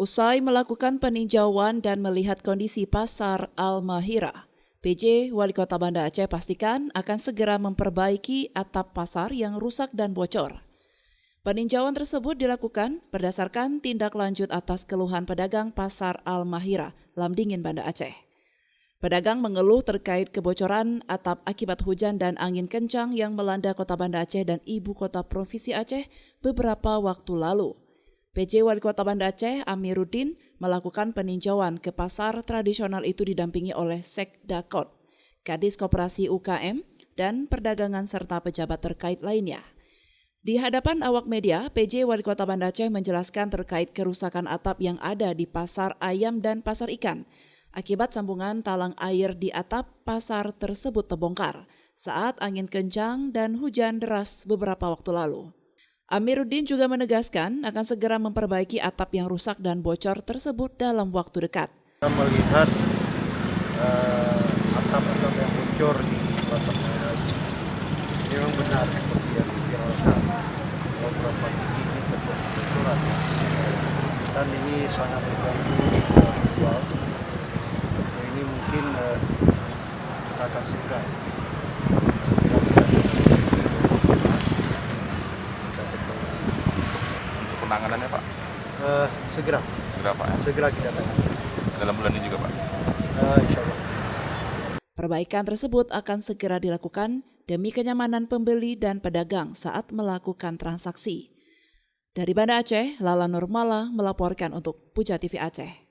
Usai melakukan peninjauan dan melihat kondisi pasar Al-Mahira, PJ Wali Kota Banda Aceh pastikan akan segera memperbaiki atap pasar yang rusak dan bocor. Peninjauan tersebut dilakukan berdasarkan tindak lanjut atas keluhan pedagang pasar Al-Mahira, Lamdingin, Banda Aceh. Pedagang mengeluh terkait kebocoran atap akibat hujan dan angin kencang yang melanda Kota Banda Aceh dan Ibu Kota Provinsi Aceh beberapa waktu lalu. PJ Wali Kota Banda Aceh, Amiruddin, melakukan peninjauan ke pasar tradisional itu didampingi oleh Sekdakot, Kadis Koperasi UKM, dan perdagangan serta pejabat terkait lainnya. Di hadapan awak media, PJ Wali Kota Banda Aceh menjelaskan terkait kerusakan atap yang ada di pasar ayam dan pasar ikan, akibat sambungan talang air di atap pasar tersebut terbongkar saat angin kencang dan hujan deras beberapa waktu lalu. Amiruddin juga menegaskan akan segera memperbaiki atap yang rusak dan bocor tersebut dalam waktu dekat. Kita melihat atap-atap yang bocor di pasar Mahira memang benar seperti yang diviralkan beberapa titik ini terjadi bocoran dan ini sangat mengganggu penjual. Ini mungkin kita akan segera penanganannya Pak? Segera Pak ya? Segera kita tangani. Dalam bulan ini juga Pak? Insya Allah. Perbaikan tersebut akan segera dilakukan demi kenyamanan pembeli dan pedagang saat melakukan transaksi. Dari Banda Aceh, Lala Nurmala melaporkan untuk Puja TV Aceh.